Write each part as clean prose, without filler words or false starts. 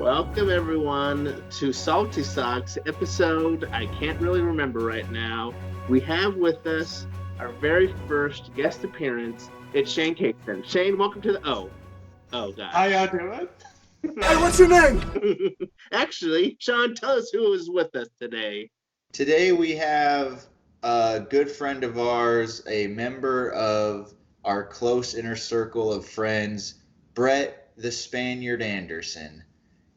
Welcome everyone to Salty Socks episode. I can't really remember right now. We have with us our very first guest appearance. It's Shane Kingston. Shane, welcome to the Oh gosh. How y'all doing? Hey, what's your name? Actually, Sean, tell us who is with us today. Today we have a good friend of ours, a member of our close inner circle of friends, Brett the Spaniard Anderson.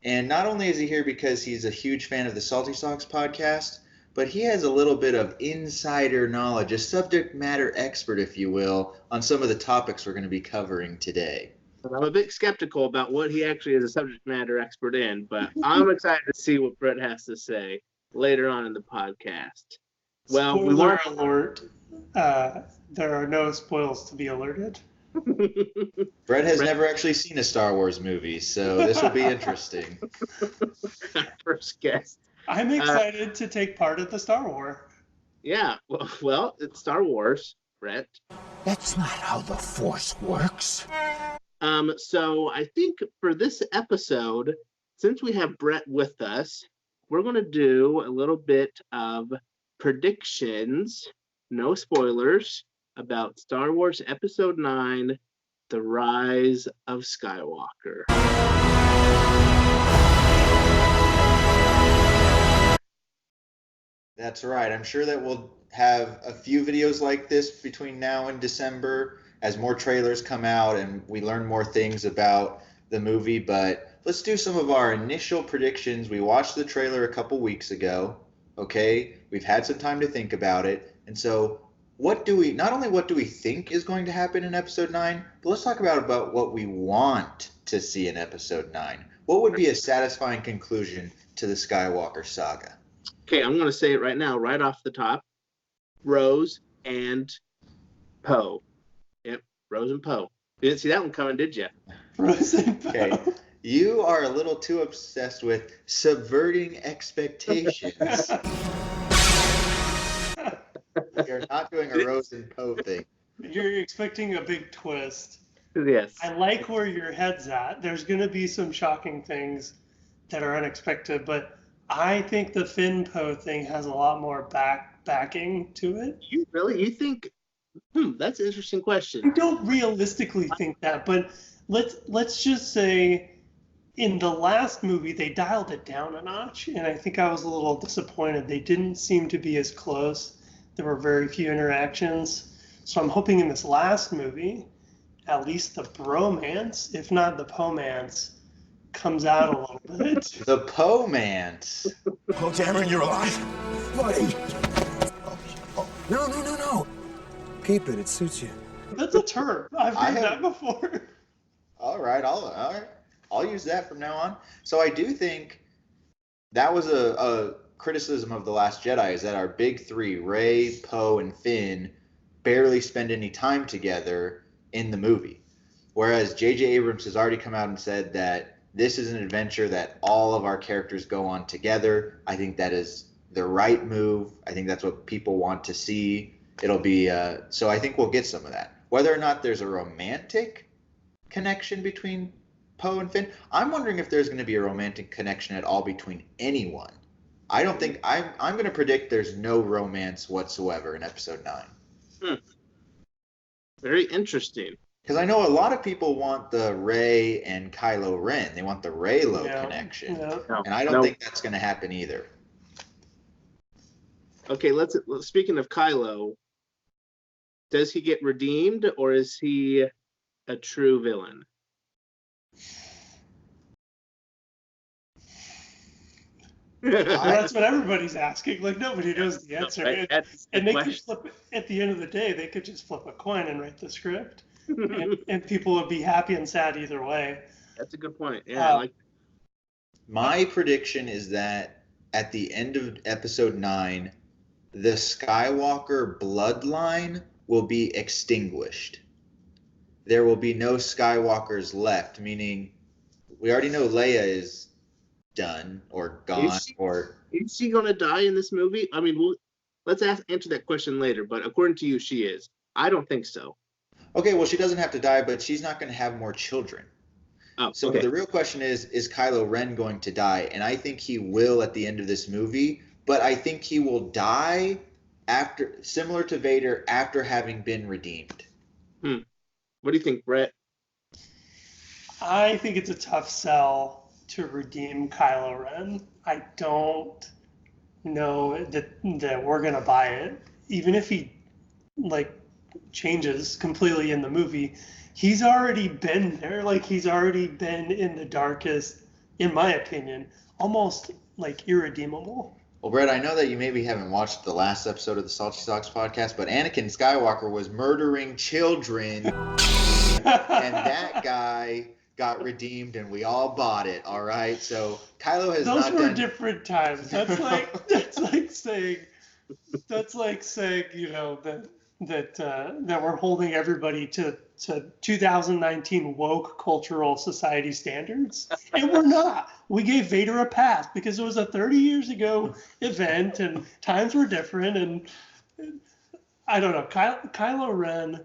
And not only is he here because he's a huge fan of the Salty Socks podcast, but he has a little bit of insider knowledge, a subject matter expert, if you will, on some of the topics we're going to be covering today. I'm a bit skeptical about what he actually is a subject matter expert in, but I'm excited to see what Brett has to say later on in the podcast. Well, spoiler alert. There are no spoils to be alerted. Brett has never actually seen a Star Wars movie, so this will be interesting. First guest. I'm excited to take part at the Star Wars. Yeah, well, it's Star Wars, Brett. That's not how the Force works. So I think for this episode, since we have Brett with us, we're going to do a little bit of predictions, no spoilers, about Star Wars Episode 9, The Rise of Skywalker. That's right. I'm sure that we'll have a few videos like this between now and December as more trailers come out and we learn more things about the movie. But let's do some of our initial predictions. We watched the trailer a couple weeks ago. Okay, we've had some time to think about it. And so what do we think is going to happen in Episode 9, but let's talk about what we want to see in Episode 9. What would be a satisfying conclusion to the Skywalker saga? Okay, I'm going to say it right now, right off the top. Rose and Poe. Yep, Rose and Poe. You didn't see that one coming, did you? Rose and Poe. Okay, you are a little too obsessed with subverting expectations. You're not doing a Rose and Poe thing. You're expecting a big twist. Yes. I like where your head's at. There's going to be some shocking things that are unexpected, but I think the Finn Poe thing has a lot more backing to it. You think? That's an interesting I question. don't realistically think that, but let's just say in the last movie they dialed it down a notch, and I think I was a little disappointed. They didn't seem to be as close. There were very few interactions. So I'm hoping in this last movie, at least the bromance, if not the pomance, comes out a little bit. The Poe-mance. Oh, Dameron, you're alive? Buddy. Oh. No. Keep it. It suits you. That's a term. I've heard that before. All right. I'll use that from now on. So I do think that was a criticism of The Last Jedi, is that our big three, Rey, Poe, and Finn, barely spend any time together in the movie. Whereas J.J. Abrams has already come out and said that this is an adventure that all of our characters go on together. I think that is the right move. I think that's what people want to see. It'll be so I think we'll get some of that. Whether or not there's a romantic connection between Poe and Finn, I'm wondering if there's going to be a romantic connection at all between anyone. I don't think I'm going to predict there's no romance whatsoever in Episode 9. Very interesting. Because I know a lot of people want the Rey and Kylo Ren. They want the Reylo connection. Yeah. And I don't think that's going to happen either. Okay, speaking of Kylo, does he get redeemed or is he a true villain? That's what everybody's asking. Like, nobody knows the answer. And they could flip, at the end of the day, they could just flip a coin and write the script. and people would be happy and sad either way. That's a good point. Yeah, my prediction is that at the end of Episode 9, the Skywalker bloodline will be extinguished. There will be no Skywalkers left, meaning we already know Leia is done or gone. Is she going to die in this movie? I mean, let's answer that question later, but according to you, she is. I don't think so. Okay, well, she doesn't have to die, but she's not going to have more children. Oh, So okay. the real question is Kylo Ren going to die? And I think he will at the end of this movie, but I think he will die after, similar to Vader, after having been redeemed. What do you think, Brett? I think it's a tough sell to redeem Kylo Ren. I don't know that we're gonna buy it. Even if he like changes completely in the movie, he's already been there. Like he's already been in the darkest, in my opinion, almost like irredeemable. Well, Brett, I know that you maybe haven't watched the last episode of the Salty Socks podcast, but Anakin Skywalker was murdering children, and that guy got redeemed, and we all bought it. All right, so Kylo has Those not were done. different times. That's like saying, you know, that we're holding everybody to 2019 woke cultural society standards, and we're not. We gave Vader a pass because it was a 30 years ago event and times were different, and I don't know. Kylo Ren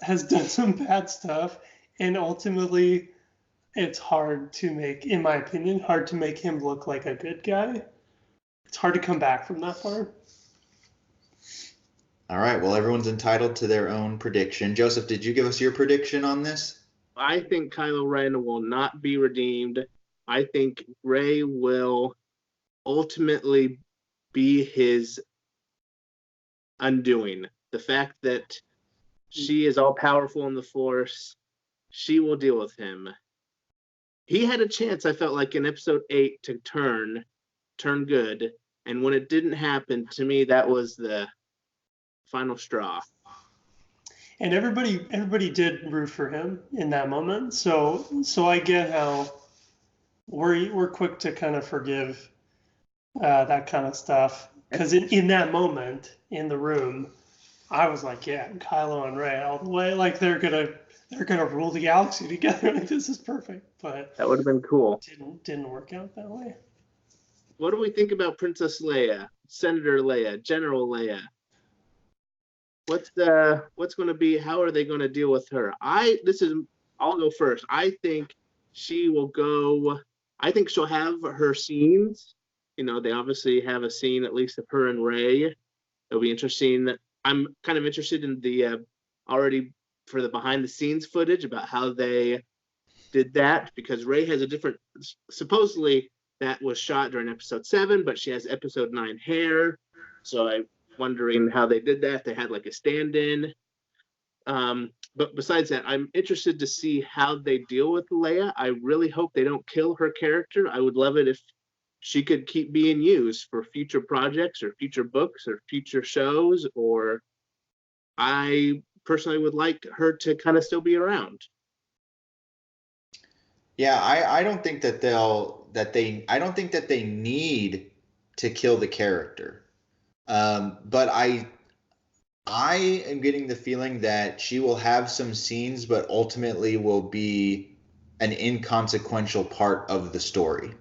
has done some bad stuff, and ultimately it's hard to make, in my opinion, hard to make him look like a good guy. It's hard to come back from that far. All right, well, everyone's entitled to their own prediction. Joseph, did you give us your prediction on this? I think Kylo Ren will not be redeemed. I think Rey will ultimately be his undoing. The fact that she is all powerful in the Force, she will deal with him. He had a chance, I felt like, in episode 8 to turn good. And when it didn't happen, to me, that was the final straw. And everybody did root for him in that moment. So I get how we're quick to kind of forgive that kind of stuff, because in that moment in the room, I was like, yeah, Kylo and Rey all the way. Like they're gonna rule the galaxy together. Like this is perfect. But That would have been cool. Didn't work out that way. What do we think about Princess Leia, Senator Leia, General Leia? What's going to be? How are they going to deal with her? I'll go first. I think she will go. I think she'll have her scenes. You know, they obviously have a scene at least of her and Rey. It'll be interesting. I'm kind of interested in the already for the behind the scenes footage about how they did that, because Rey has a different. Supposedly that was shot during episode 7, but she has episode 9 hair. So I'm wondering how they did that. They had like a stand-in. But besides that, I'm interested to see how they deal with Leia. I really hope they don't kill her character. I would love it if she could keep being used for future projects or future books or future shows, or I personally would like her to kind of still be around. Yeah, I don't think that I don't think that they need to kill the character. But I am getting the feeling that she will have some scenes, but ultimately will be an inconsequential part of the story.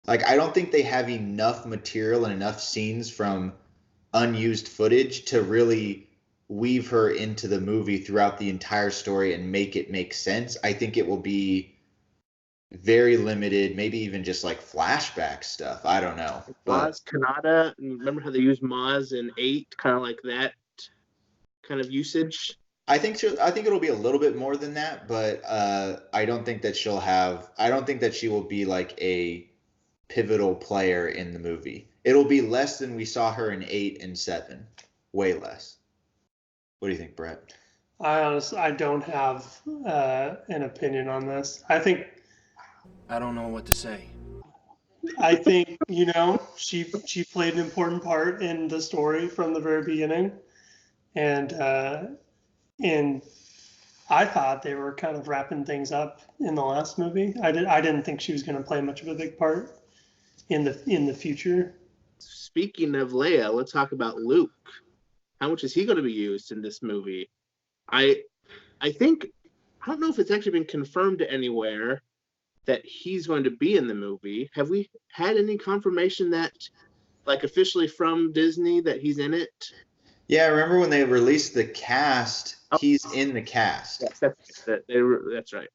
Like, I don't think they have enough material and enough scenes from unused footage to really weave her into the movie throughout the entire story and make it make sense. I think it will be very limited, maybe even just like flashback stuff. I don't know. Maz Kanata, remember how they used Maz in 8, kind of like that kind of usage? I think it'll be a little bit more than that, but I don't think that she will be like a pivotal player in the movie. It'll be less than we saw her in 8 and 7. Way less. What do you think, Brett? I don't have an opinion on this. I don't know what to say. I think, you know, she played an important part in the story from the very beginning, and I thought they were kind of wrapping things up in the last movie. I didn't think she was going to play much of a big part in the future. Speaking of Leia, let's talk about Luke. How much is he going to be used in this movie? I think, I don't know if it's actually been confirmed anywhere that he's going to be in the movie. Have we had any confirmation that, like, officially from Disney that he's in it? Yeah, remember when they released the cast? He's in the cast. Yes, that's right.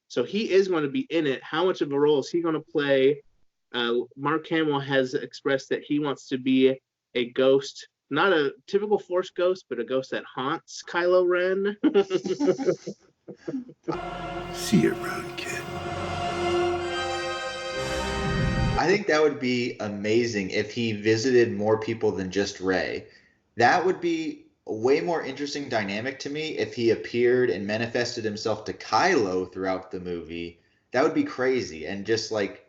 So he is going to be in it. How much of a role is he going to play? Mark Hamill has expressed that he wants to be a ghost, not a typical Force ghost, but a ghost that haunts Kylo Ren. See you around, kid. I think that would be amazing if he visited more people than just Rey. That would be a way more interesting dynamic to me if he appeared and manifested himself to Kylo throughout the movie. That would be crazy. And just like,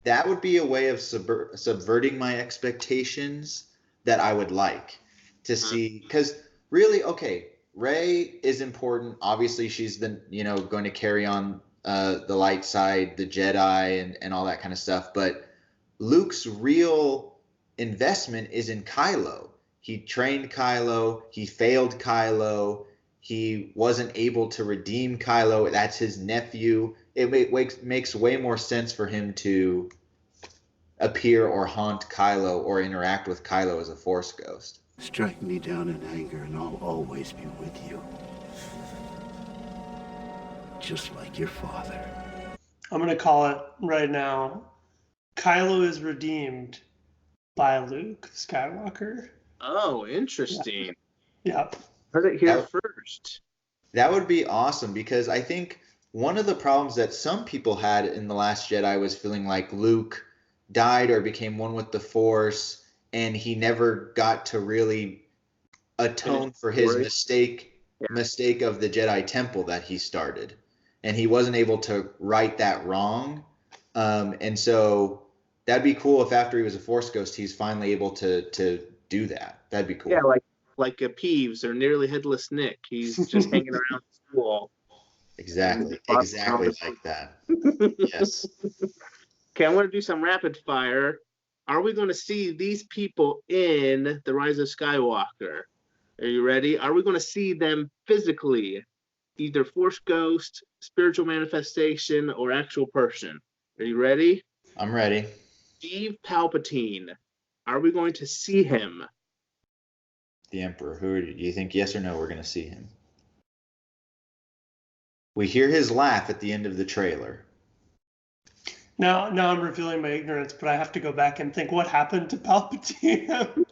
that would be a way of subverting my expectations that I would like to see. Because really, okay, Rey is important. Obviously, she's the, going to carry on the light side, the Jedi, and all that kind of stuff. But Luke's real investment is in Kylo. He trained Kylo. He failed Kylo. He wasn't able to redeem Kylo. That's his nephew. It makes way more sense for him to appear or haunt Kylo or interact with Kylo as a Force ghost. Strike me down in anger and I'll always be with you. Just like your father. I'm going to call it right now. Kylo is redeemed by Luke Skywalker. Oh, interesting. Yeah. Heard it here first. That would be awesome, because I think one of the problems that some people had in The Last Jedi was feeling like Luke died or became one with the Force, and he never got to really atone for his mistake of the Jedi Temple that he started. And he wasn't able to right that wrong. And so that'd be cool if after he was a Force ghost, he's finally able to do that. That'd be cool. Yeah, like a Peeves or Nearly Headless Nick. He's just hanging around school. Exactly like that. Yes. Okay, I want to do some rapid fire. Are we going to see these people in The Rise of Skywalker? Are you ready? Are we going to see them physically? Either Force ghost, spiritual manifestation, or actual person. Are you ready? I'm ready. Steve Palpatine. Are we going to see him? The Emperor. Who do you think, yes or no, we're going to see him? We hear his laugh at the end of the trailer. Now I'm revealing my ignorance, but I have to go back and think what happened to Palpatine.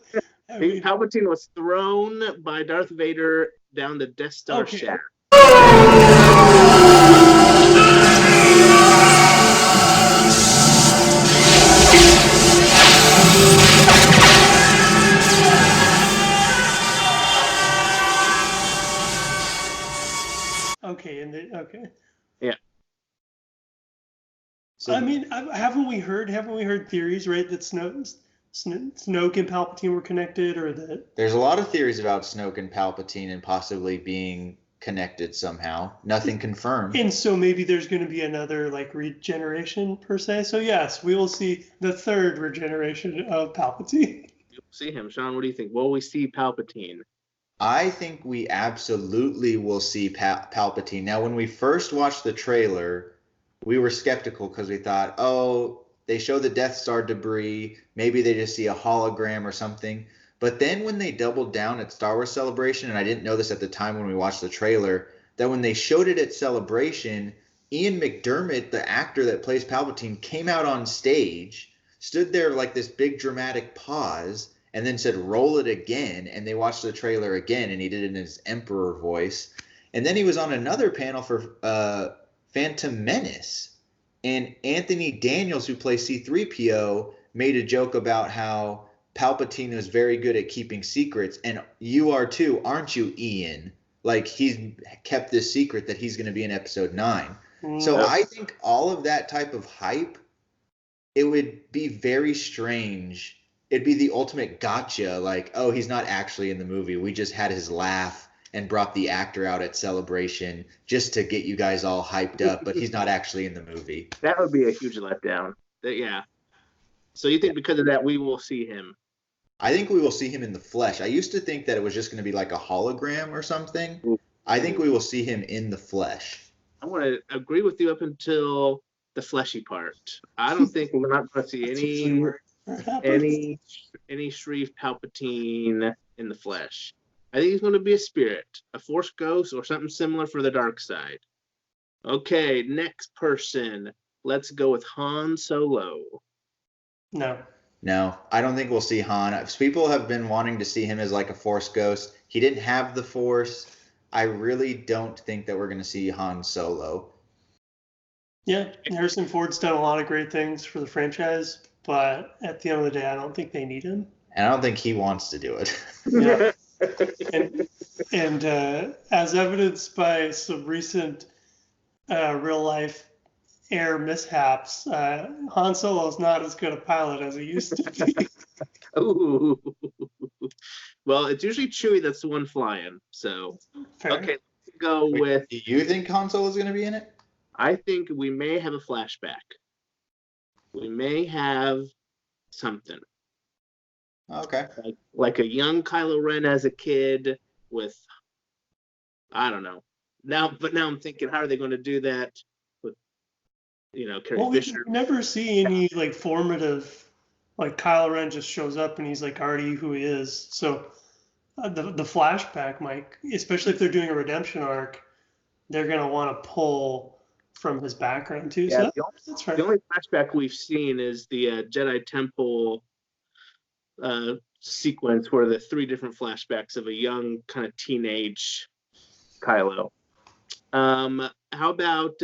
Palpatine was thrown by Darth Vader down the Death Star shaft. Okay. Yeah. So, I mean, haven't we heard theories, right, that Snoke and Palpatine were connected, or that there's a lot of theories about Snoke and Palpatine and possibly being connected somehow. Nothing confirmed. And so maybe there's going to be another regeneration per se. So yes, we will see the third regeneration of Palpatine. You'll see him, Sean. What do you think? Will we see Palpatine? I think we absolutely will see Palpatine. Now, when we first watched the trailer, we were skeptical because we thought, oh, they show the Death Star debris. Maybe they just see a hologram or something. But then when they doubled down at Star Wars Celebration, and I didn't know this at the time when we watched the trailer, that when they showed it at Celebration, Ian McDiarmid, the actor that plays Palpatine, came out on stage, stood there like this big dramatic pause, and then said, roll it again. And they watched the trailer again, and he did it in his Emperor voice. And then he was on another panel for Phantom Menace. And Anthony Daniels, who plays C-3PO, made a joke about how Palpatine was very good at keeping secrets. And you are too, aren't you, Ian? Like, he's kept this secret that he's going to be in Episode 9. So I think all of that type of hype, it would be very strange. It'd be the ultimate gotcha, like, oh, he's not actually in the movie. We just had his laugh and brought the actor out at Celebration just to get you guys all hyped up, but he's not actually in the movie. That would be a huge letdown. Yeah. So you think because of that, we will see him? I think we will see him in the flesh. I used to think that it was just going to be like a hologram or something. I think we will see him in the flesh. I want to agree with you up until the fleshy part. I don't think we're not going to see any Shreve Palpatine in the flesh. I think he's going to be a spirit, a Force ghost, or something similar for the dark side. Okay, next person. Let's go with Han Solo. No. No, I don't think we'll see Han. People have been wanting to see him as like a Force ghost. He didn't have the Force. I really don't think that we're going to see Han Solo. Yeah, Harrison Ford's done a lot of great things for the franchise, but at the end of the day, I don't think they need him. And I don't think he wants to do it. Yeah. and as evidenced by some recent real life air mishaps, Han Solo's not as good a pilot as he used to be. Ooh. Well, it's usually Chewie that's the one flying. So, Fair. okay, let's go with. Do you think Han Solo's going to be in it? I think we may have a flashback. We may have something. Okay. Like a young Kylo Ren as a kid with, I don't know. Now I'm thinking, how are they going to do that with, Carrie Well, we Fisher? never see any like formative, like Kylo Ren just shows up and he's like already who he is. So the flashback might, especially if they're doing a redemption arc, they're gonna want to pull from his background too. Yeah, So that's fair. The only flashback we've seen is the Jedi Temple sequence where the 3 different flashbacks of a young kind of teenage Kylo. How about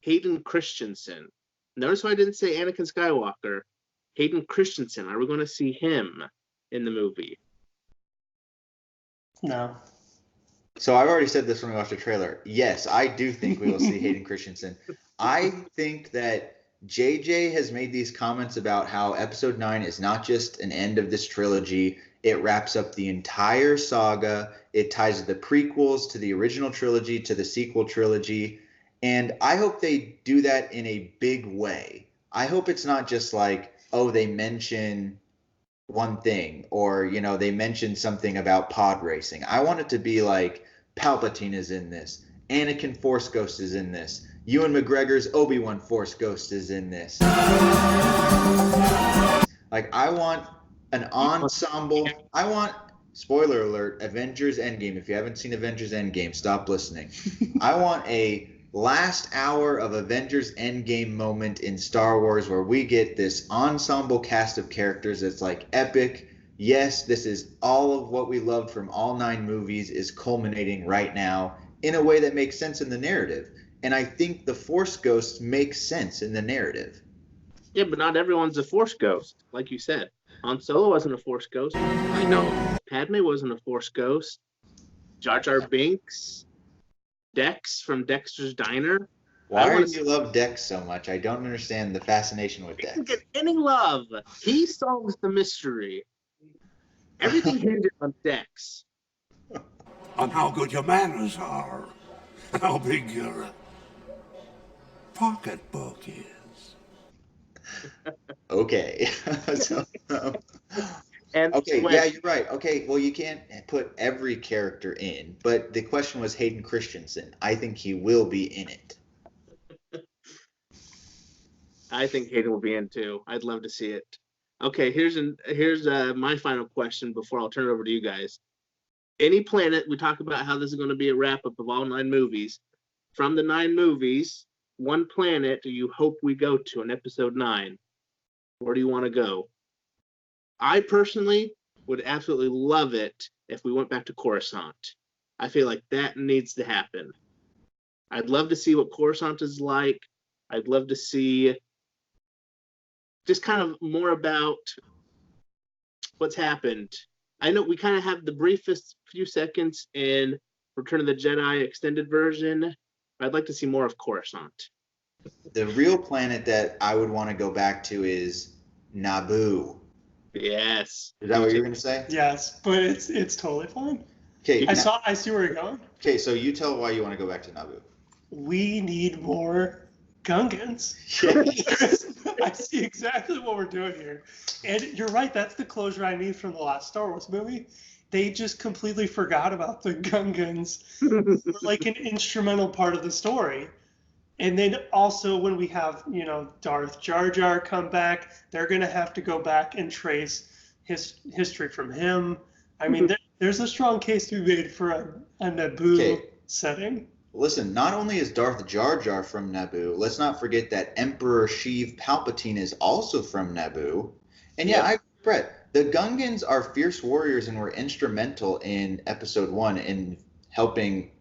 Hayden Christensen? Notice why I didn't say Anakin Skywalker. Hayden Christensen. Are we going to see him in the movie? No. So I've already said this when we watched the trailer. Yes, I do think we will see Hayden Christensen. I think that JJ has made these comments about how episode 9 is not just an end of this trilogy. It wraps up the entire saga. It ties the prequels to the original trilogy, to the sequel trilogy. And I hope they do that in a big way. I hope it's not just like, oh, they mention one thing, or, they mention something about pod racing. I want it to be like, Palpatine is in this. Anakin Force Ghost is in this. Ewan McGregor's Obi-Wan Force Ghost is in this. Like, I want an ensemble. I want, spoiler alert, Avengers Endgame. If you haven't seen Avengers Endgame, stop listening. I want a last hour of Avengers Endgame moment in Star Wars where we get this ensemble cast of characters that's like epic. Yes, this is all of what we loved from all 9 movies is culminating right now in a way that makes sense in the narrative. And I think the Force Ghosts make sense in the narrative. Yeah, but not everyone's a Force ghost, like you said. Han Solo wasn't a Force ghost. I know. Padme wasn't a Force ghost. Jar Jar Binks, Dex from Dexter's Diner. Why do you love Dex so much? I don't understand the fascination with He Dex. doesn't get any love. He solves the mystery. Everything hinges on Dex. On how good your manners are, how big your pocketbook is. Okay. And okay, yeah, you're right. Okay, well, you can't put every character in, but the question was Hayden Christensen. I think he will be in it. I think Hayden will be in too. I'd love to see it. Okay, here's my final question before I'll turn it over to you guys. Any planet, we talk about how this is going to be a wrap up of all 9 movies. From the 9 movies, one planet do you hope we go to in episode 9? Where do you want to go? I personally would absolutely love it if we went back to Coruscant. I feel like that needs to happen. I'd love to see what Coruscant is like. I'd love to see just kind of more about what's happened. I know we kind of have the briefest few seconds in Return of the Jedi extended version. I'd like to see more of Coruscant. The real planet that I would want to go back to is Naboo. Yes. Is that what you were going to say? Yes, but it's totally fine. Okay. I see where you're going. Okay, so you tell why you want to go back to Naboo. We need more Gungans. I see exactly what we're doing here. And you're right, that's the closure I need from the last Star Wars movie. They just completely forgot about the Gungans. They're like an instrumental part of the story. And then also when we have, Darth Jar Jar come back, they're going to have to go back and trace his history from him. I mean, there's a strong case to be made for a Naboo setting. listen, not only is Darth Jar Jar from Naboo, let's not forget that Emperor Sheev Palpatine is also from Naboo. And yeah, Brett, the Gungans are fierce warriors and were instrumental in Episode 1 in helping.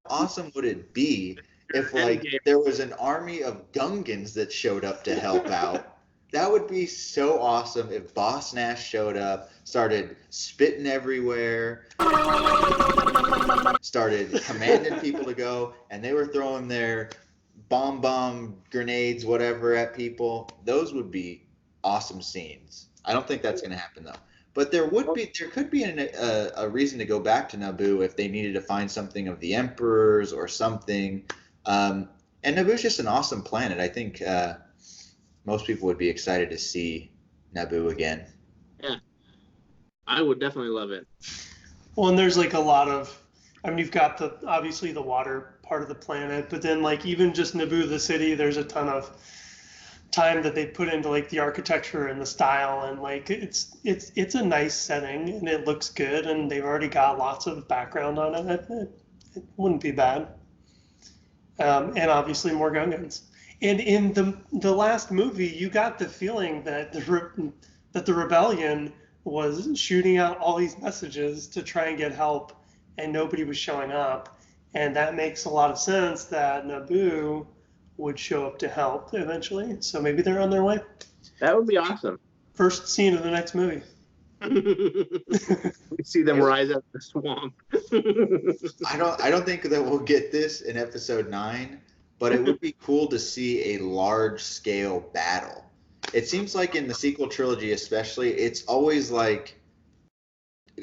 Awesome would it be if like there was an army of Gungans that showed up to help out? That would be so awesome if Boss Nash showed up, started spitting everywhere, started commanding people to go, and they were throwing their bomb grenades, whatever, at people. Those would be awesome scenes. I don't think that's going to happen though. But there could be a reason to go back to Naboo if they needed to find something of the Emperor's or something. And Naboo's just an awesome planet. I think most people would be excited to see Naboo again. Yeah, I would definitely love it. Well, and there's like a lot of, I mean, you've got obviously the water part of the planet, but then like even just Naboo, the city, there's a ton of time that they put into like the architecture and the style, and like it's a nice setting and it looks good, and they've already got lots of background on it. It wouldn't be bad. And obviously more Gungans. And in the last movie, you got the feeling that the rebellion was shooting out all these messages to try and get help, and nobody was showing up. And that makes a lot of sense that Naboo would show up to help eventually. So maybe they're on their way. That would be awesome. First scene of the next movie. We see them rise out of the swamp. I don't think that we'll get this in Episode 9, but it would be cool to see a large-scale battle. It seems like in the sequel trilogy especially, it's always like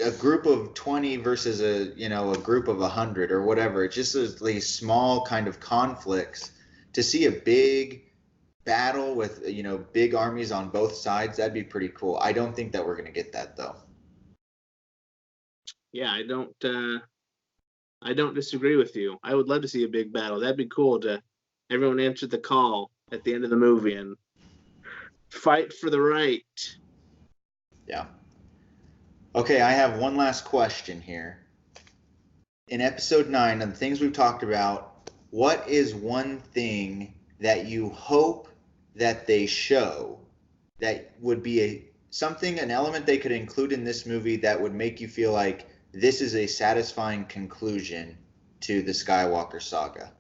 a group of 20 versus a group of 100 or whatever. It's just these small kind of conflicts. To see a big battle with big armies on both sides, that'd be pretty cool. I don't think that we're going to get that though. Yeah, I don't disagree with you. I would love to see a big battle. That'd be cool to everyone answer the call at the end of the movie and fight for the right. Yeah. Okay, I have one last question here. In Episode 9, and the things we've talked about, what is one thing that you hope that they show that would be an element they could include in this movie that would make you feel like this is a satisfying conclusion to the Skywalker saga?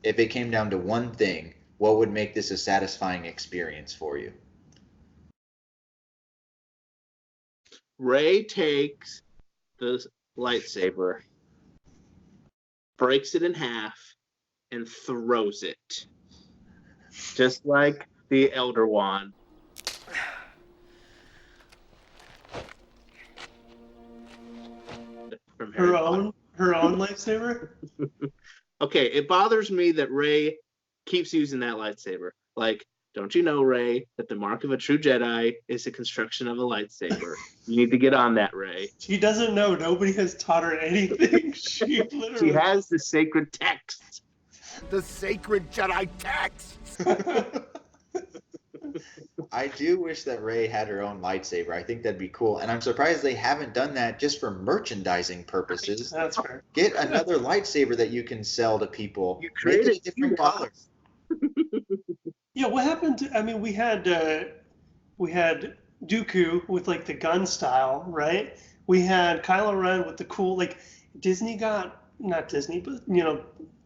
If it came down to one thing, what would make this a satisfying experience for you? Rey takes the lightsaber, breaks it in half, and throws it. Just like the Elder Wand. From Harry Potter. Her own lightsaber? Okay, it bothers me that Rey keeps using that lightsaber. Like, don't you know, Rey, that the mark of a true Jedi is the construction of a lightsaber? You need to get on that, Rey. She doesn't know. Nobody has taught her anything. She has the sacred text. The sacred Jedi text. I do wish that Rey had her own lightsaber. I think that'd be cool. And I'm surprised they haven't done that just for merchandising purposes. That's fair. Get another lightsaber that you can sell to people. You create a different color. Yeah, what happened to, I mean, we had Dooku with like the gun style, right? We had Kylo Ren with the cool, like Disney got, not Disney, but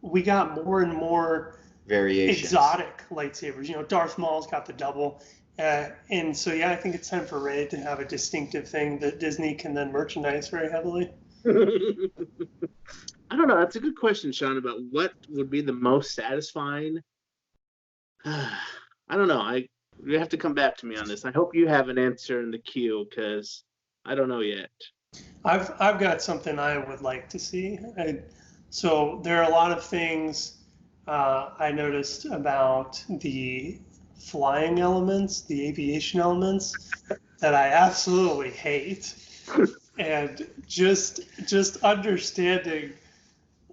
we got more and more variations, exotic lightsabers. Darth Maul's got the double. And so, yeah, I think it's time for Rey to have a distinctive thing that Disney can then merchandise very heavily. I don't know. That's a good question, Sean, about what would be the most satisfying. I don't know. You have to come back to me on this. I hope you have an answer in the queue because I don't know yet. I've got something I would like to see. So there are a lot of things I noticed about the flying elements, the aviation elements, that I absolutely hate. And just understanding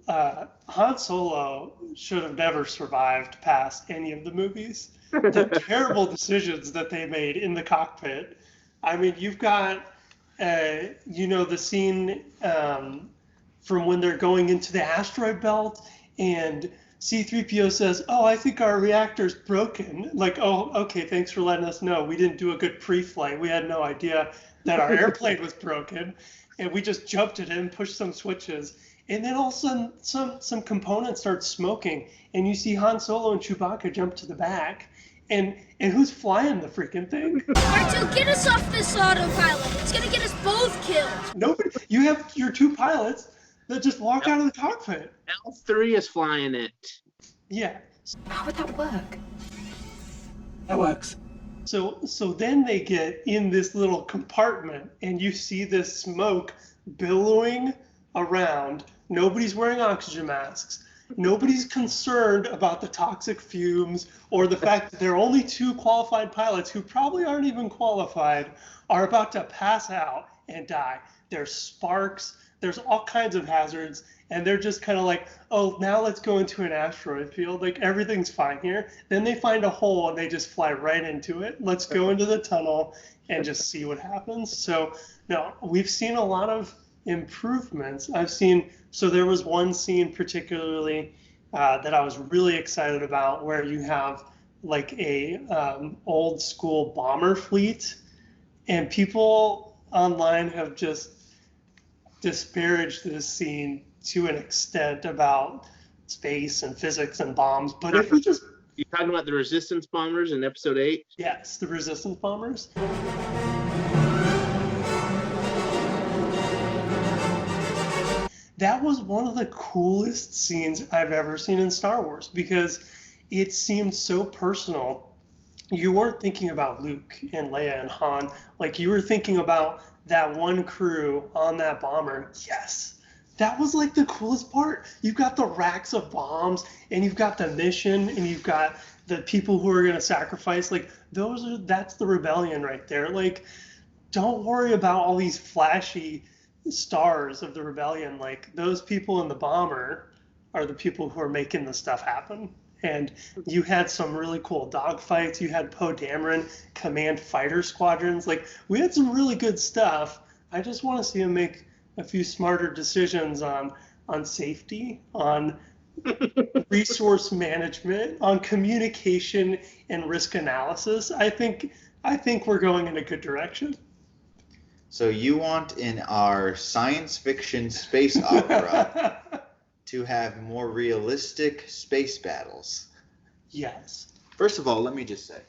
Han Solo should have never survived past any of the movies. The terrible decisions that they made in the cockpit. I mean, you've got, the scene from when they're going into the asteroid belt, and C-3PO says, "Oh, I think our reactor's broken." Like, "Oh, okay, thanks for letting us know. We didn't do a good pre-flight. We had no idea that our airplane was broken, and we just jumped it in, pushed some switches." And then all of a sudden, some components start smoking, and you see Han Solo and Chewbacca jump to the back. And who's flying the freaking thing? R2, get us off this autopilot. It's gonna get us both killed. Nobody. You have your two pilots that just walk out of the cockpit. L3 is flying it. Yeah. How would that work? That works. So then they get in this little compartment, and you see this smoke billowing around. Nobody's wearing oxygen masks. Nobody's concerned about the toxic fumes or the fact that there are only two qualified pilots who probably aren't even qualified are about to pass out and die. There's sparks, there's all kinds of hazards, and they're just kind of like, "Oh, now let's go into an asteroid field. Like, everything's fine here." Then they find a hole and they just fly right into it. Let's go into the tunnel and just see what happens. So, no, we've seen a lot of improvements. So there was one scene particularly that I was really excited about, where you have like a old school bomber fleet, and people online have just disparaged this scene to an extent about space and physics and bombs. But if we just... You talking about the Resistance bombers in Episode 8? Yes, the Resistance bombers. That was one of the coolest scenes I've ever seen in Star Wars, because it seemed so personal. You weren't thinking about Luke and Leia and Han. Like, you were thinking about that one crew on that bomber. Yes, that was like the coolest part. You've got the racks of bombs, and you've got the mission, and you've got the people who are going to sacrifice. Like, that's the rebellion right there. Like, don't worry about all these flashy stars of the rebellion. Like, those people in the bomber are the people who are making the stuff happen. And you had some really cool dogfights. You had Poe Dameron command fighter squadrons. Like, we had some really good stuff. I just want to see him make a few smarter decisions on safety, on resource management, on communication and risk analysis. I think we're going in a good direction. So you want in our science fiction space opera to have more realistic space battles? Yes. First of all, let me just say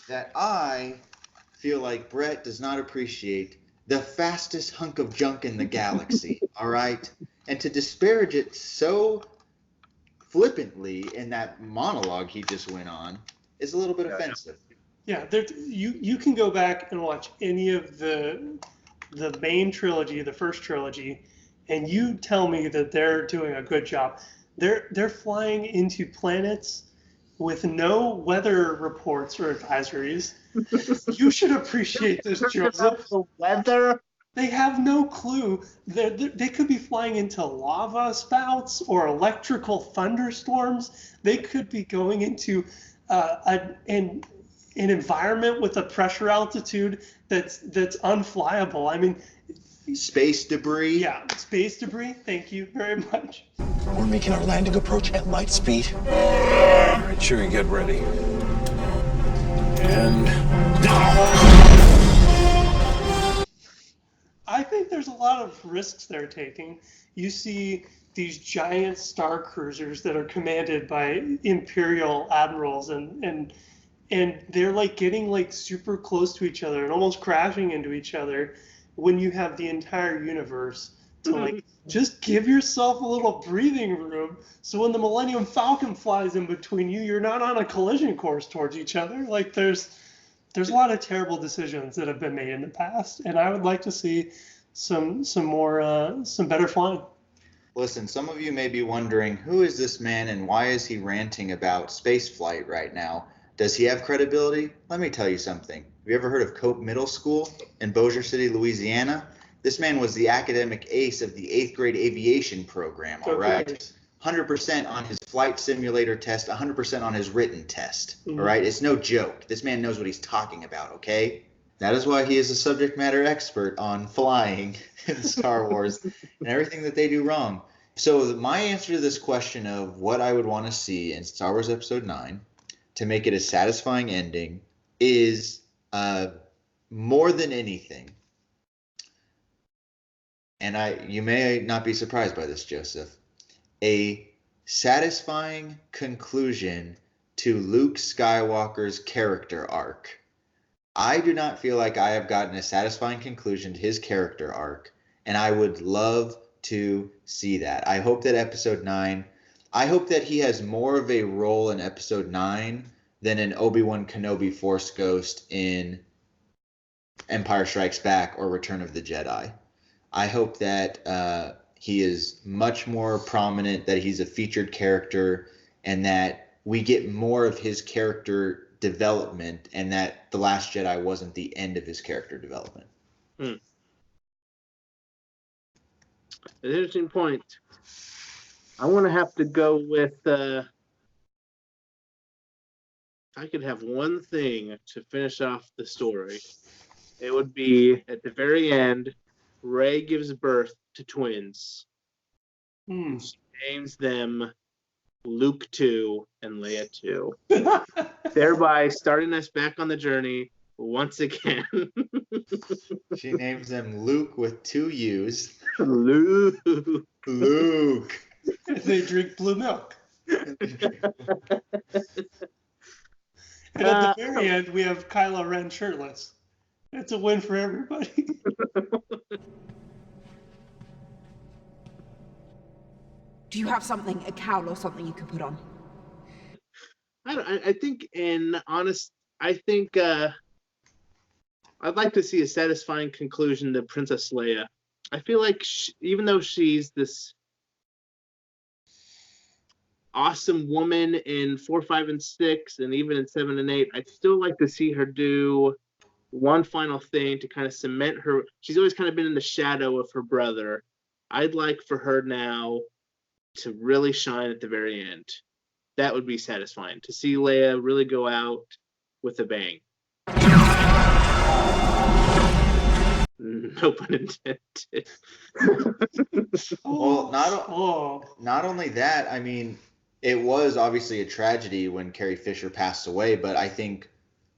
that I feel like Brett does not appreciate the fastest hunk of junk in the galaxy, all right? And to disparage it so flippantly in that monologue he just went on is a little bit offensive. Yeah, you can go back and watch any of the main trilogy, the first trilogy, and you tell me that they're doing a good job. They're flying into planets with no weather reports or advisories. You should appreciate this, Joseph. The weather? They have no clue. They could be flying into lava spouts or electrical thunderstorms. They could be going into an environment with a pressure altitude that's unflyable. I mean, Space debris. yeah, space debris. Thank you very much. We're making our landing approach at light speed. All right, Chewie, get ready. And I think there's a lot of risks they're taking. You see these giant star cruisers that are commanded by Imperial admirals, and they're like getting like super close to each other and almost crashing into each other, when you have the entire universe to like just give yourself a little breathing room, so when the Millennium Falcon flies in between you, you're not on a collision course towards each other. Like, there's a lot of terrible decisions that have been made in the past, and I would like to see some better flying. Listen, some of you may be wondering, who is this man and why is he ranting about space flight right now? Does he have credibility? Let me tell you something. Have you ever heard of Cope Middle School in Bossier City, Louisiana? This man was the academic ace of the 8th grade aviation program, all right? 100% on his flight simulator test, 100% on his written test, all right? It's no joke. This man knows what he's talking about, okay? That is why he is a subject matter expert on flying in Star Wars and everything that they do wrong. So my answer to this question of what I would want to see in Star Wars Episode 9 to make it a satisfying ending is more than anything. And you may not be surprised by this, Joseph. A satisfying conclusion to Luke Skywalker's character arc. I do not feel like I have gotten a satisfying conclusion to his character arc, and I would love to see that. I hope that Episode 9, I hope that he has more of a role in Episode 9 than an Obi-Wan Kenobi Force Ghost in Empire Strikes Back or Return of the Jedi. I hope that he is much more prominent, that he's a featured character, and that we get more of his character development, and that The Last Jedi wasn't the end of his character development. An interesting point. I want to have to go with if I could have one thing to finish off the story, it would be at the very end, Rey gives birth to twins. She names them Luke 2 and Leia 2, thereby starting us back on the journey once again. She names them Luke with 2 U's. Luke. Luke. They drink blue milk. And at the very end, we have Kylo Ren shirtless. It's a win for everybody. Do you have something, a cowl or something you could put on? I think, I think I'd like to see a satisfying conclusion to Princess Leia. I feel like even though she's this awesome woman in 4, 5, and 6, and even in 7 and 8, I'd still like to see her do one final thing to kind of cement her. She's always kind of been in the shadow of her brother. I'd like for her now to really shine at the very end. That would be satisfying, to see Leia really go out with a bang. No pun intended. Well, not only that, I mean, it was obviously a tragedy when Carrie Fisher passed away, but I think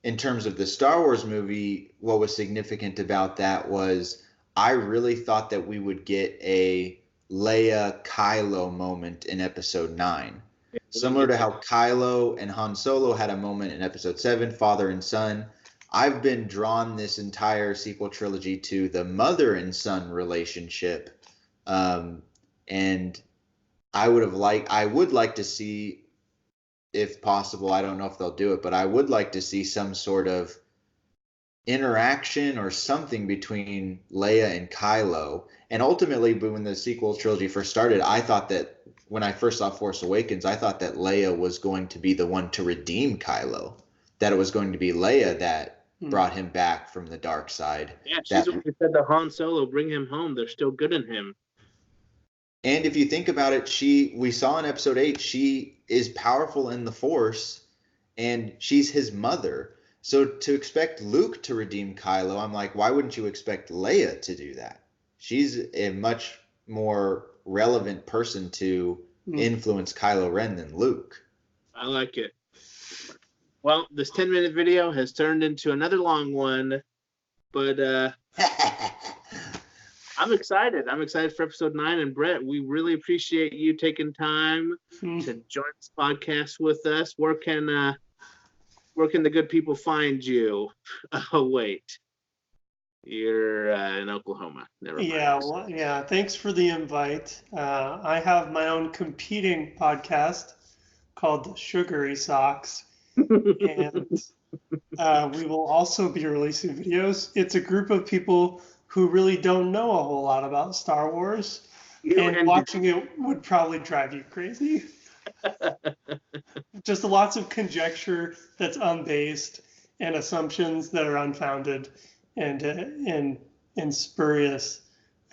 in terms of the Star Wars movie, what was significant about that was I really thought that we would get a Leia Kylo moment in Episode 9. Similar to how Kylo and Han Solo had a moment in Episode 7, father and son. I've been drawn this entire sequel trilogy to the mother and son relationship. And I would like to see, if possible, I don't know if they'll do it, but I would like to see some sort of interaction or something between Leia and Kylo. And ultimately, when the sequel trilogy first started, I thought that when I first saw Force Awakens, I thought that Leia was going to be the one to redeem Kylo, that it was going to be Leia that brought him back from the dark side. Yeah, she's the one who said to Han Solo, bring him home. They're still good in him. And if you think about it, we saw in Episode 8, she is powerful in the Force, and she's his mother. So to expect Luke to redeem Kylo, I'm like, why wouldn't you expect Leia to do that? She's a much more relevant person to influence Kylo Ren than Luke. I like it. Well, this 10-minute video has turned into another long one, but I'm excited. I'm excited for Episode 9. And Brett, we really appreciate you taking time to join this podcast with us. Where can the good people find you? Oh, wait. You're in Oklahoma. Never mind. Yeah. Thanks for the invite. I have my own competing podcast called the Sugary Socks. And we will also be releasing videos. It's a group of people who really don't know a whole lot about Star Wars, and watching it would probably drive you crazy. Just lots of conjecture that's unbased and assumptions that are unfounded and spurious.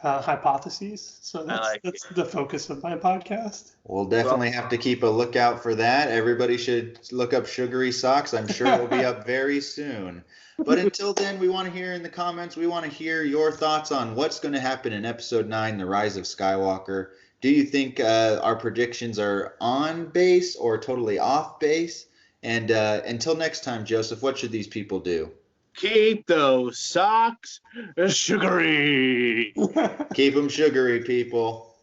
hypotheses. So like that's the focus of my podcast. We'll definitely have to keep a lookout for that. Everybody should look up Sugary Socks. I'm sure it'll be up very soon. But until then, we want to hear in the comments, we want to hear your thoughts on what's going to happen in episode 9, The Rise of Skywalker. Do you think our predictions are on base or totally off base? And until next time, Joseph, what should these people do? keep those socks sugary. Keep them sugary, people.